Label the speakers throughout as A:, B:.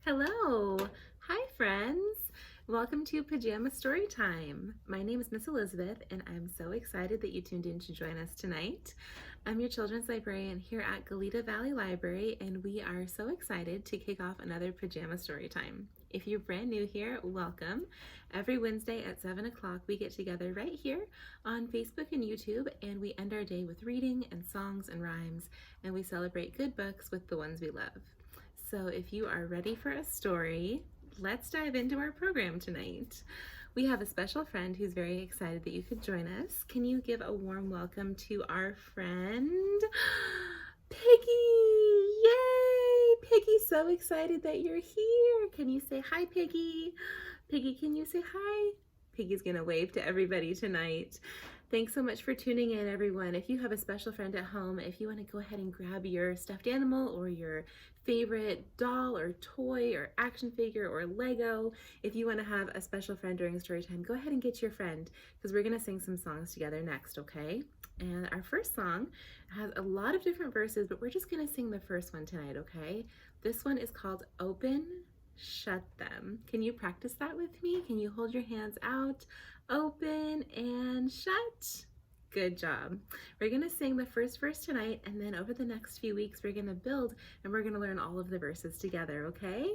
A: Hello! Hi, friends! Welcome to Pajama Storytime. My name is Miss Elizabeth, and I'm so excited that you tuned in to join us tonight. I'm your children's librarian here at Goleta Valley Library, and we are so excited to kick off another Pajama Storytime. If you're brand new here, welcome. Every Wednesday at 7 o'clock, we get together right here on Facebook and YouTube, and we end our day with reading and songs and rhymes, and we celebrate good books with the ones we love. So if you are ready for a story, let's dive into our program tonight. We have a special friend who's very excited that you could join us. Can you give a warm welcome to our friend, Piggy? Yay! Piggy's so excited that you're here. Can you say hi, Piggy? Piggy, can you say hi? Piggy's gonna wave to everybody tonight. Thanks so much for tuning in, everyone. If you have a special friend at home, if you want to go ahead and grab your stuffed animal or your favorite doll or toy or action figure or Lego, if you want to have a special friend during story time, go ahead and get your friend because we're going to sing some songs together next, okay? And our first song has a lot of different verses, but we're just going to sing the first one tonight, okay? This one is called Open, Shut Them. Can you practice that with me? Can you hold your hands out? Open and shut. Good job. We're going to sing the first verse tonight, and then over the next few weeks, we're going to build and we're going to learn all of the verses together, okay?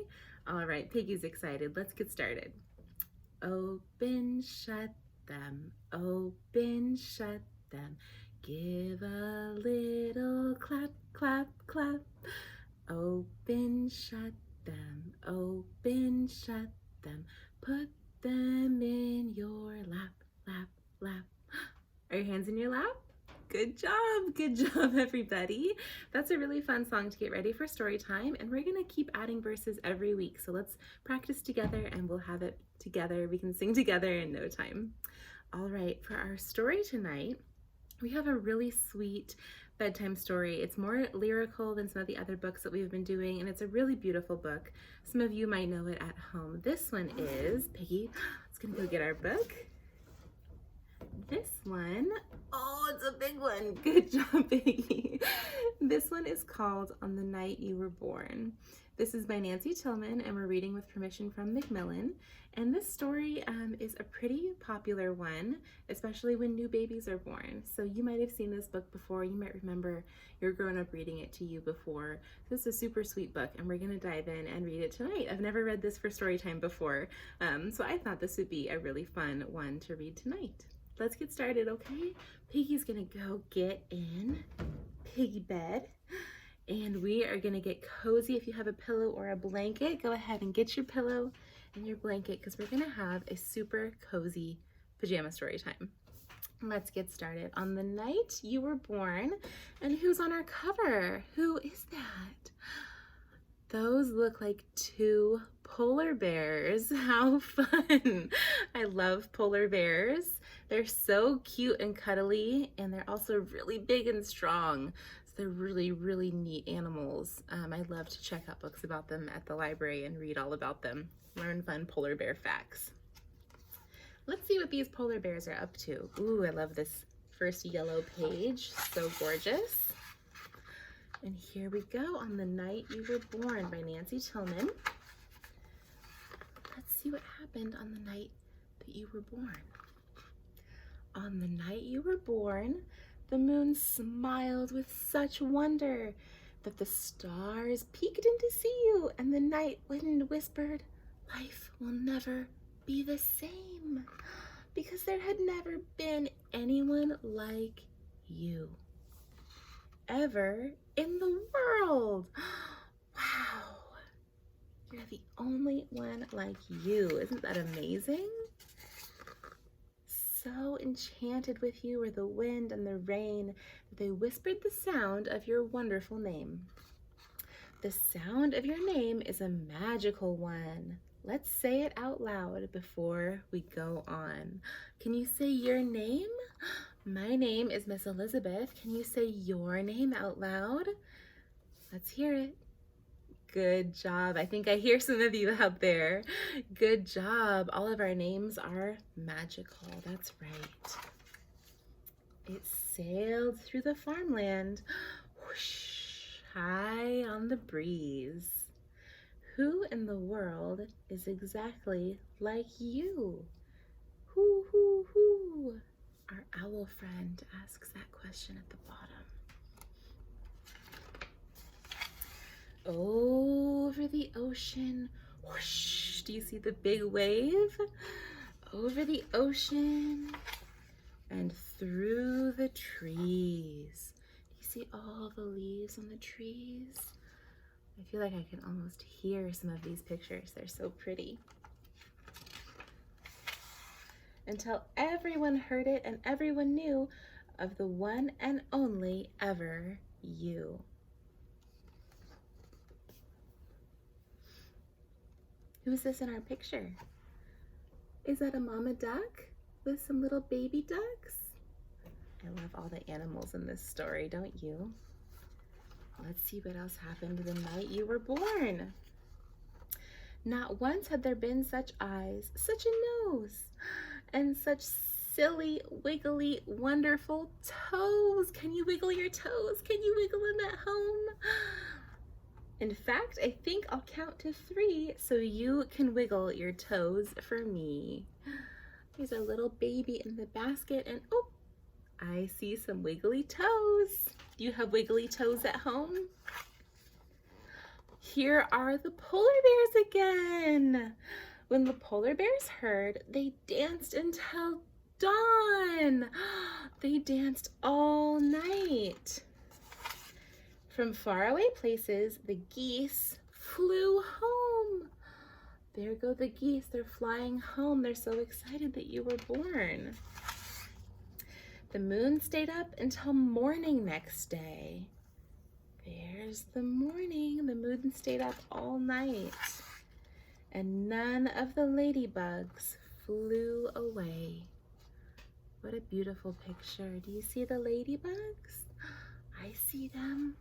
A: All right, Piggy's excited. Let's get started. Open, shut them. Open, shut them. Give a little clap, clap, clap. Open, shut them. Open, shut them. Put them in your lap, lap, lap. Are your hands in your lap? Good job, everybody. That's a really fun song to get ready for story time, and we're gonna keep adding verses every week. So let's practice together and we'll have it together. We can sing together in no time. All right, for our story tonight, we have a really sweet bedtime story. It's more lyrical than some of the other books that we've been doing, and it's a really beautiful book. Some of you might know it at home. This one is, Piggy, let's gonna go get our book. This one, oh, it's a big one. Good job, Piggy. This one is called On the Night You Were Born. This is by Nancy Tillman, and we're reading with permission from Macmillan. And this story is a pretty popular one, especially when new babies are born. So you might have seen this book before. You might remember your grown-up reading it to you before. This is a super sweet book, and we're gonna dive in and read it tonight. I've never read this for story time before, so I thought this would be a really fun one to read tonight. Let's get started, okay? Piggy's gonna go get in Piggy bed, and we are gonna get cozy. If you have a pillow or a blanket, go ahead and get your pillow and your blanket because we're gonna have a super cozy pajama story time. Let's get started. On the night you were born, and who's on our cover? Who is that? Those look like two polar bears. How fun! I love polar bears. They're so cute and cuddly, and they're also really big and strong. So they're really, really neat animals. I love to check out books about them at the library and read all about them. Learn fun polar bear facts. Let's see what these polar bears are up to. Ooh, I love this first yellow page. So gorgeous. And here we go, On the Night You Were Born by Nancy Tillman. Let's see what happened on the night that you were born. On the night you were born, the moon smiled with such wonder that the stars peeked in to see you, and the night wind whispered, "Life will never be the same," because there had never been anyone like you ever in the world. Wow, you're the only one like you. Isn't that amazing? So enchanted with you were the wind and the rain that they whispered the sound of your wonderful name. The sound of your name is a magical one. Let's say it out loud before we go on. Can you say your name? My name is Miss Elizabeth. Can you say your name out loud? Let's hear it. Good job. I think I hear some of you out there. Good job. All of our names are magical. That's right. It sailed through the farmland, whoosh, high on the breeze. Who in the world is exactly like you? Who? Our owl friend asks that question at the bottom. Over the ocean, whoosh, do you see the big wave? Over the ocean and through the trees. Do you see all the leaves on the trees? I feel like I can almost hear some of these pictures. They're so pretty. Until everyone heard it and everyone knew of the one and only ever you. Who's this in our picture? Is that a mama duck with some little baby ducks? I love all the animals in this story, don't you? Let's see what else happened the night you were born. Not once had there been such eyes, such a nose, and such silly, wiggly, wonderful toes. Can you wiggle your toes? Can you wiggle them at home? In fact, I think I'll count to 3 so you can wiggle your toes for me. There's a little baby in the basket and oh, I see some wiggly toes. Do you have wiggly toes at home? Here are the polar bears again. When the polar bears heard, they danced until dawn. They danced all night. From faraway places, the geese flew home. There go the geese, they're flying home. They're so excited that you were born. The moon stayed up until morning next day. There's the morning. The moon stayed up all night. And none of the ladybugs flew away. What a beautiful picture. Do you see the ladybugs? I see them.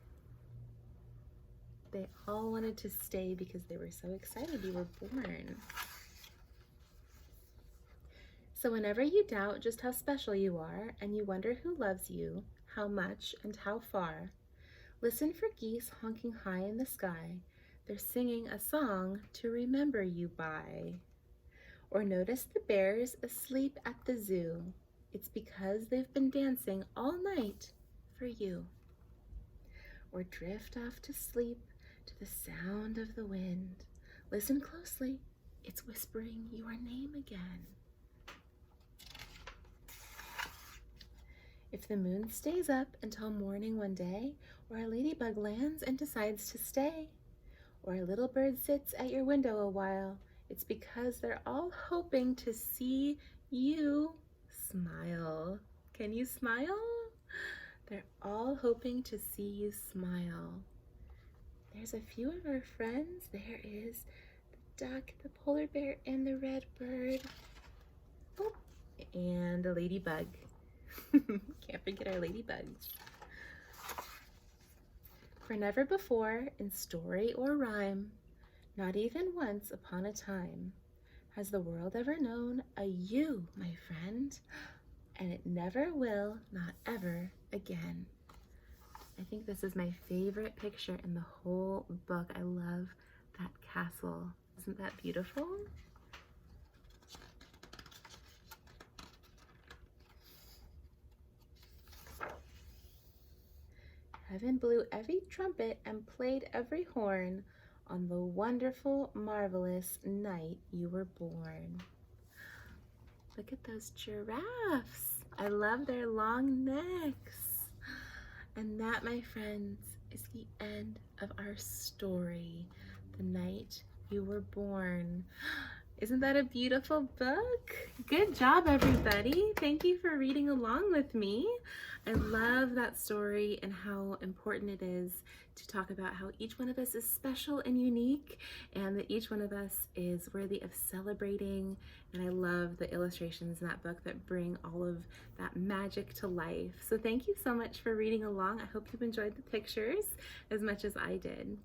A: They all wanted to stay because they were so excited you were born. So whenever you doubt just how special you are and you wonder who loves you, how much and how far, listen for geese honking high in the sky. They're singing a song to remember you by. Or notice the bears asleep at the zoo. It's because they've been dancing all night for you. Or drift off to sleep to the sound of the wind. Listen closely. It's whispering your name again. If the moon stays up until morning one day, or a ladybug lands and decides to stay, or a little bird sits at your window a while, it's because they're all hoping to see you smile. Can you smile? They're all hoping to see you smile. There's a few of our friends. There is the duck, the polar bear, and the red bird. Oh, and a ladybug. Can't forget our ladybugs. For never before, in story or rhyme, not even once upon a time, has the world ever known a you, my friend, and it never will, not ever again. I think this is my favorite picture in the whole book. I love that castle. Isn't that beautiful? Heaven blew every trumpet and played every horn on the wonderful, marvelous night you were born. Look at those giraffes. I love their long necks. And that, my friends, is the end of our story, The Night You Were Born. Isn't that a beautiful book? Good job, everybody. Thank you for reading along with me. I love that story and how important it is to talk about how each one of us is special and unique, and that each one of us is worthy of celebrating. And I love the illustrations in that book that bring all of that magic to life. So thank you so much for reading along. I hope you enjoyed the pictures as much as I did.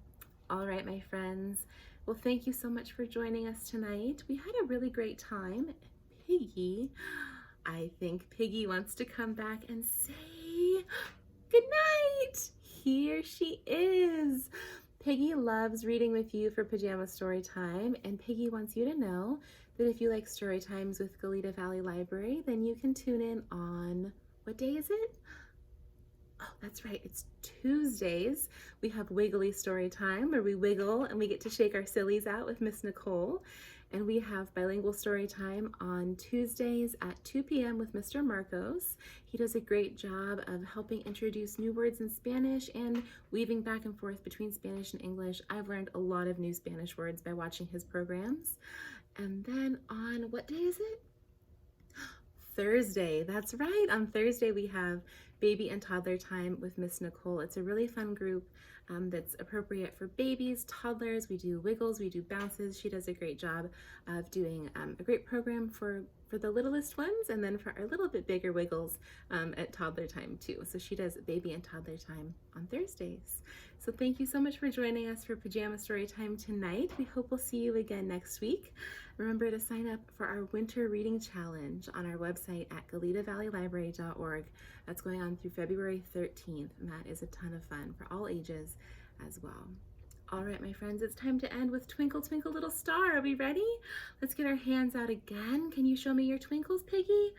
A: All right, my friends. Well, thank you so much for joining us tonight. We had a really great time. Piggy, I think Piggy wants to come back and say good night. Here she is. Piggy loves reading with you for Pajama Storytime, and Piggy wants you to know that if you like story times with Goleta Valley Library, then you can tune in on, what day is it? Oh, that's right, it's Tuesdays. We have Wiggly Story Time where we wiggle and we get to shake our sillies out with Miss Nicole. And we have Bilingual Story Time on Tuesdays at 2 p.m. with Mr. Marcos. He does a great job of helping introduce new words in Spanish and weaving back and forth between Spanish and English. I've learned a lot of new Spanish words by watching his programs. And then on, what day is it? Thursday, that's right. On Thursday, we have Baby and Toddler Time with Miss Nicole. It's a really fun group that's appropriate for babies, toddlers. We do wiggles, we do bounces. She does a great job of doing a great program for the littlest ones, and then for our little bit bigger wiggles at toddler time too. So she does Baby and Toddler Time on Thursdays. So thank you so much for joining us for Pajama Story Time tonight. We hope we'll see you again next week. Remember to sign up for our Winter Reading Challenge on our website at goletavalleylibrary.org. That's going on through February 13th, and that is a ton of fun for all ages as well. All right, my friends, it's time to end with Twinkle, Twinkle, Little Star. Are we ready? Let's get our hands out again. Can you show me your twinkles, Piggy?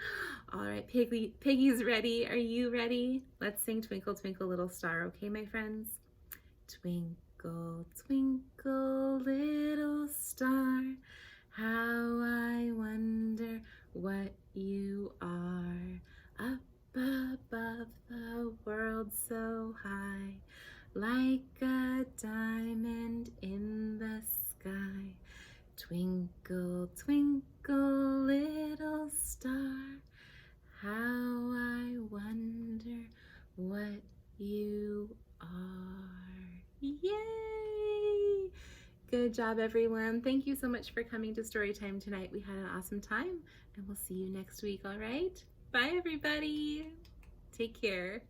A: All right, Piggy's ready. Are you ready? Let's sing Twinkle, Twinkle, Little Star, okay, my friends? Twinkle, twinkle, little star, how I wonder what you are. Up above the world so high, like a diamond in the sky. Twinkle, twinkle, little star, how I wonder what you are. Yay! Good job, everyone. Thank you so much for coming to Storytime tonight. We had an awesome time, and we'll see you next week, all right? Bye, everybody. Take care.